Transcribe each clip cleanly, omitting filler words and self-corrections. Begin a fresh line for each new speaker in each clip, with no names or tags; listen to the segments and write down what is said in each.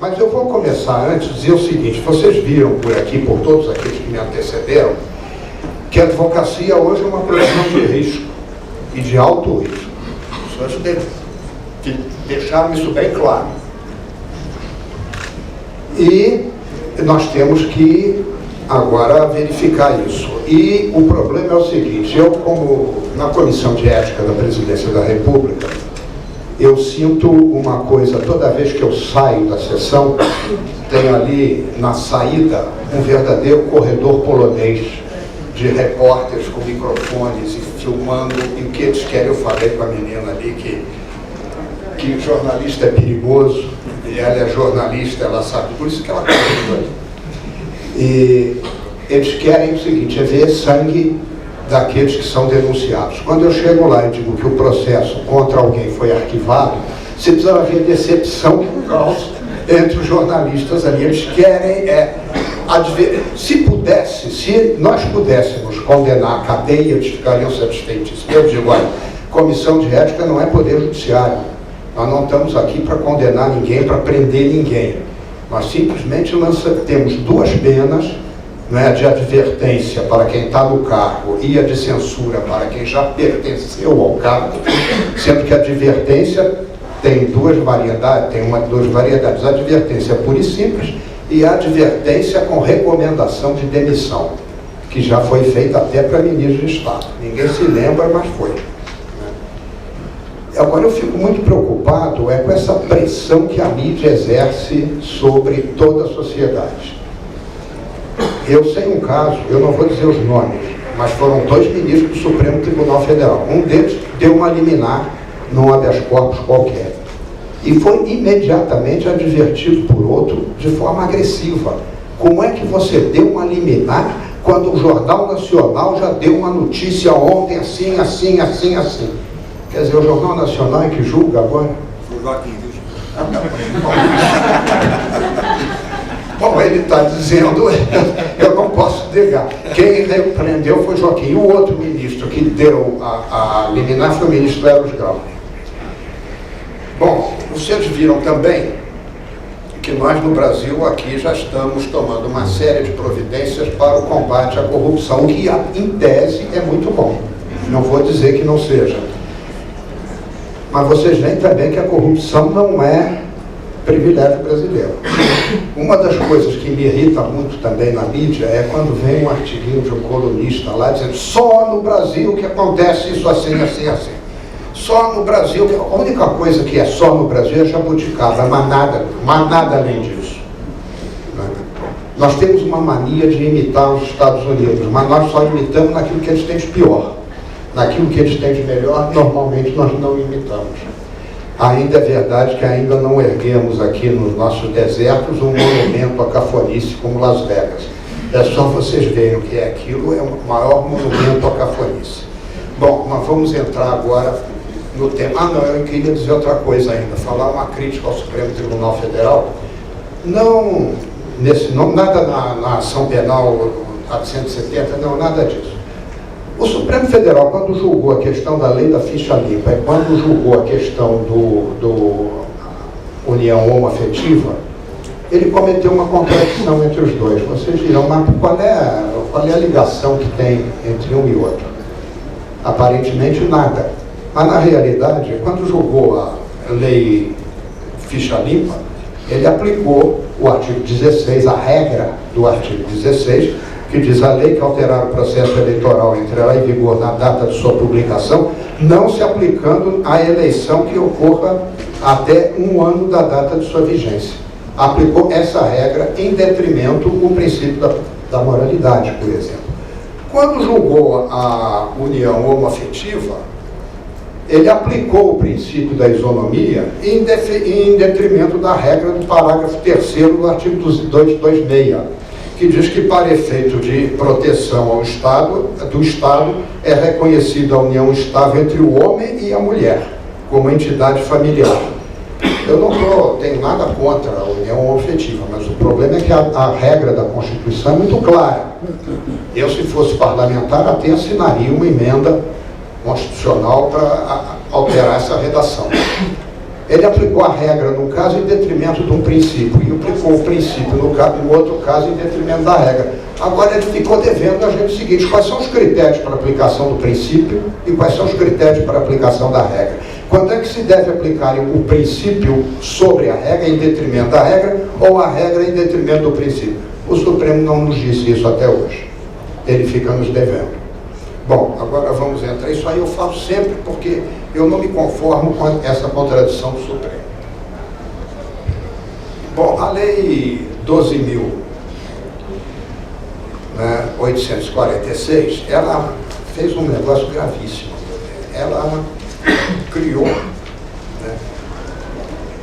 Mas eu vou começar antes de dizer o seguinte: vocês viram por aqui, por todos aqueles que me antecederam, que a advocacia hoje é uma profissão de risco e de alto risco. As pessoas deixaram isso bem claro. E nós temos que agora verificar isso. E o problema é o seguinte: eu, como na Comissão de Ética da Presidência da República, eu sinto uma coisa, toda vez que eu saio da sessão, tem ali na saída um verdadeiro corredor polonês de repórteres com microfones e filmando, e o que eles querem. Eu falei com a menina ali que jornalista é perigoso, e ela é jornalista, ela sabe, por isso que ela está ali. E eles querem o seguinte, é ver sangue daqueles que são denunciados. Quando eu chego lá e digo que o processo contra alguém foi arquivado, você precisa ver decepção por causa entre os jornalistas ali. Eles querem se nós pudéssemos condenar a cadeia, eles ficariam satisfeitos. Eu digo, olha, comissão de ética não é poder judiciário. Nós não estamos aqui para condenar ninguém, para prender ninguém. Nós simplesmente temos duas penas, a de advertência para quem está no cargo e a de censura para quem já pertenceu ao cargo, sendo que a advertência tem duas variedades, a advertência pura e simples e a advertência com recomendação de demissão, que já foi feita até para ministro de Estado. Ninguém se lembra, mas foi. Agora eu fico muito preocupado com essa pressão que a mídia exerce sobre toda a sociedade. Eu sei um caso, eu não vou dizer os nomes, mas foram dois ministros do Supremo Tribunal Federal. Um deles deu uma liminar num habeas corpus qualquer. E foi imediatamente advertido por outro de forma agressiva. Como é que você deu uma liminar quando o Jornal Nacional já deu uma notícia ontem assim, assim, assim, assim? Quer dizer, o Jornal Nacional é que julga agora?
Foi o Joaquim, viu?
Bom, ele está dizendo, eu não posso negar. Quem repreendeu foi Joaquim. E o outro ministro que deu a liminar foi o ministro Eros Grau. Bom, vocês viram também que nós no Brasil aqui já estamos tomando uma série de providências para o combate à corrupção, que em tese é muito bom. Não vou dizer que não seja. Mas vocês veem também que a corrupção não é privilégio brasileiro. Uma das coisas que me irrita muito também na mídia é quando vem um artiguinho de um colunista lá dizendo só no Brasil que acontece isso assim, assim, assim. Só no Brasil, a única coisa que é só no Brasil é jabuticaba, mas nada além disso. Nós temos uma mania de imitar os Estados Unidos, mas nós só imitamos naquilo que eles têm de pior. Naquilo que eles têm de melhor, normalmente nós não imitamos. Ainda é verdade que ainda não erguemos aqui nos nossos desertos um monumento à cafonice como Las Vegas. É só vocês verem o que é aquilo, é o maior monumento à cafonice. Bom, nós vamos entrar agora no tema. Ah, não, eu queria dizer outra coisa ainda, falar uma crítica ao Supremo Tribunal Federal. Nada na ação penal 470, não, nada disso. O Supremo Federal, quando julgou a questão da lei da ficha limpa e quando julgou a questão do união homoafetiva, ele cometeu uma contradição entre os dois. Vocês dirão, mas qual é a ligação que tem entre um e outro? Aparentemente nada. Mas na realidade, quando julgou a lei ficha limpa, ele aplicou o artigo 16, a regra do artigo 16, que diz a lei que alterar o processo eleitoral entrará em vigor na data de sua publicação, não se aplicando à eleição que ocorra até um ano da data de sua vigência. Aplicou essa regra em detrimento do princípio da moralidade, por exemplo. Quando julgou a união homoafetiva, ele aplicou o princípio da isonomia em detrimento da regra do parágrafo 3º do artigo 226, que diz que para efeito de proteção do Estado é reconhecida a união estável entre o homem e a mulher, como entidade familiar. Eu não tenho nada contra a união homoafetiva, mas o problema é que a regra da Constituição é muito clara. Eu, se fosse parlamentar, até assinaria uma emenda constitucional para alterar essa redação. Ele aplicou a regra num caso em detrimento de um princípio, e aplicou o princípio no outro caso em detrimento da regra. Agora ele ficou devendo a gente o seguinte: quais são os critérios para aplicação do princípio e quais são os critérios para aplicação da regra? Quando é que se deve aplicar o princípio sobre a regra em detrimento da regra, ou a regra em detrimento do princípio? O Supremo não nos disse isso até hoje. Ele fica nos devendo. Bom, agora vamos entrar. Isso aí eu falo sempre porque eu não me conformo com essa contradição do Supremo. Bom, a Lei 12.846, ela fez um negócio gravíssimo. Ela criou, né,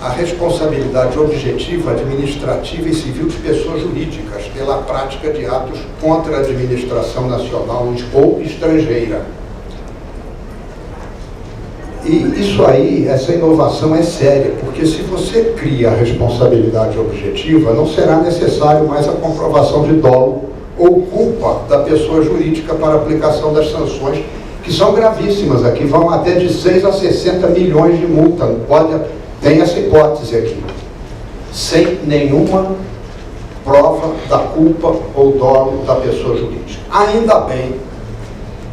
a responsabilidade objetiva, administrativa e civil de pessoas jurídicas pela prática de atos contra a administração nacional ou estrangeira. E isso aí, essa inovação é séria, porque se você cria a responsabilidade objetiva, não será necessário mais a comprovação de dolo ou culpa da pessoa jurídica para a aplicação das sanções, que são gravíssimas aqui, vão até de 6 a 60 milhões de multa. Tem essa hipótese aqui, sem nenhuma prova da culpa ou dolo da pessoa jurídica. Ainda bem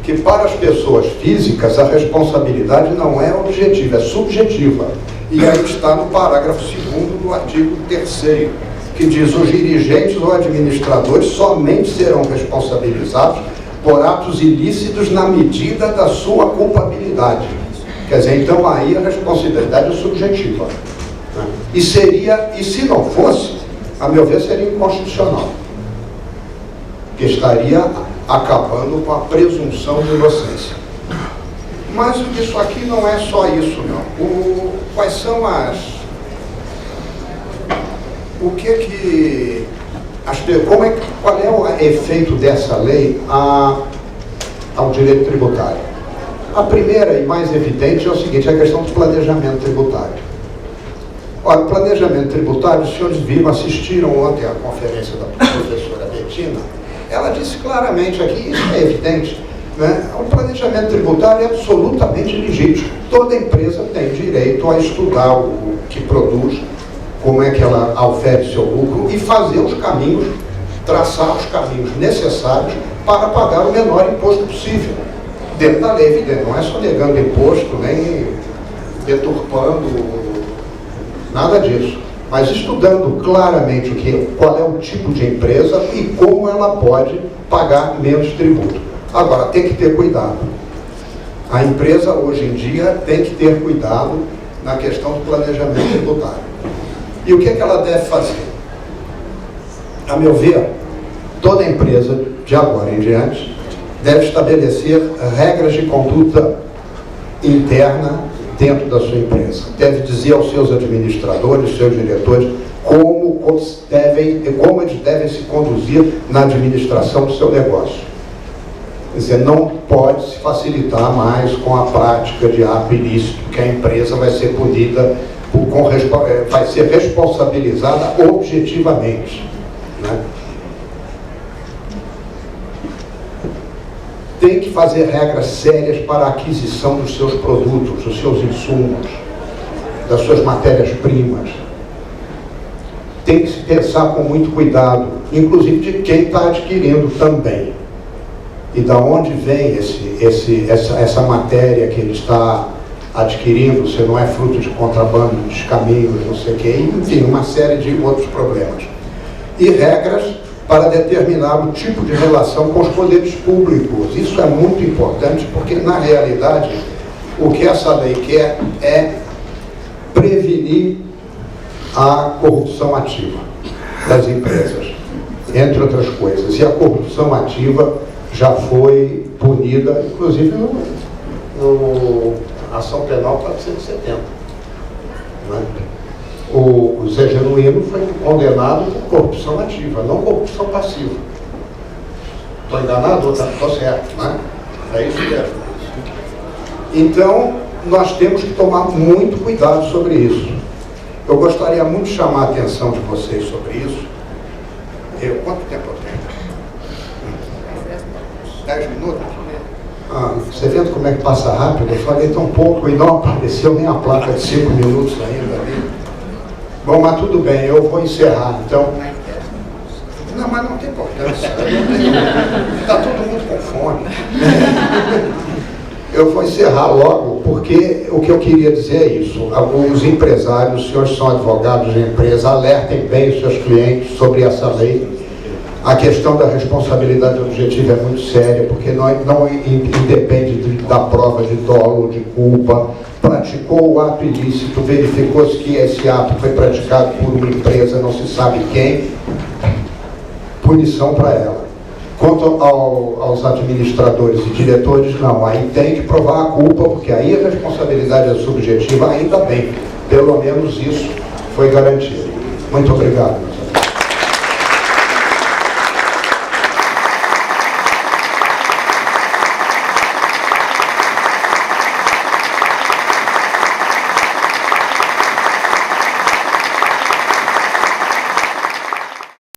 que para as pessoas físicas a responsabilidade não é objetiva, é subjetiva. E aí está no parágrafo 2º do artigo 3º, que diz: os dirigentes ou administradores somente serão responsabilizados por atos ilícitos na medida da sua culpabilidade. Quer dizer, então aí a responsabilidade é subjetiva. Né? E se não fosse, a meu ver, seria inconstitucional. Que estaria acabando com a presunção de inocência. Mas isso aqui não é só isso, não. Quais são qual é o efeito dessa lei ao direito tributário? A primeira e mais evidente é o seguinte: é a questão do planejamento tributário. Olha, o planejamento tributário, os senhores assistiram ontem à conferência da professora Bettina, ela disse claramente aqui, isso é evidente, né? O planejamento tributário é absolutamente legítimo. Toda empresa tem direito a estudar o que produz, como é que ela ofere seu lucro e fazer os caminhos, traçar os caminhos necessários para pagar o menor imposto possível. Dentro da lei, evidente, não é só negando imposto, nem deturpando, nada disso. Mas estudando claramente qual é o tipo de empresa e como ela pode pagar menos tributo. Agora, tem que ter cuidado. A empresa, hoje em dia, tem que ter cuidado na questão do planejamento tributário. E o que ela deve fazer? A meu ver, toda empresa, de agora em diante, deve estabelecer regras de conduta interna dentro da sua empresa. Deve dizer aos seus administradores, seus diretores, como eles devem se conduzir na administração do seu negócio. Quer dizer, não pode se facilitar mais com a prática de ato ilícito, que a empresa vai ser punida, vai ser responsabilizada objetivamente, né? Tem que fazer regras sérias para a aquisição dos seus produtos, dos seus insumos, das suas matérias-primas. Tem que se pensar com muito cuidado, inclusive de quem está adquirindo também. E da onde vem essa matéria que ele está adquirindo, se não é fruto de contrabando, de descaminhos, não sei o quê, enfim, uma série de outros problemas. E regras para determinar o tipo de relação com os poderes públicos. Isso é muito importante, porque, na realidade, o que essa lei quer é prevenir a corrupção ativa das empresas, entre outras coisas. E a corrupção ativa já foi punida, inclusive, no Ação Penal 470. Né? O Zé Genuíno foi condenado por corrupção ativa, não corrupção passiva. Estou enganado? Estou certo, né? É isso mesmo. Então, nós temos que tomar muito cuidado sobre isso. Eu gostaria muito de chamar a atenção de vocês sobre isso. Quanto tempo eu tenho? 10 minutos? Você vendo como é que passa rápido? Eu falei tão pouco e não apareceu nem a placa de 5 minutos ainda ali. Bom, mas tudo bem, eu vou encerrar, então. Não, mas não tem importância. Está todo mundo com fome. Eu vou encerrar logo, porque o que eu queria dizer é isso. Alguns empresários, os senhores são advogados de empresa, alertem bem os seus clientes sobre essa lei. A questão da responsabilidade objetiva é muito séria, porque não independe da prova de dolo, de culpa. Praticou o ato ilícito, verificou-se que esse ato foi praticado por uma empresa, não se sabe quem, punição para ela. Quanto aos administradores e diretores, não, aí tem que provar a culpa, porque aí a responsabilidade é subjetiva, ainda bem, pelo menos isso foi garantido. Muito obrigado.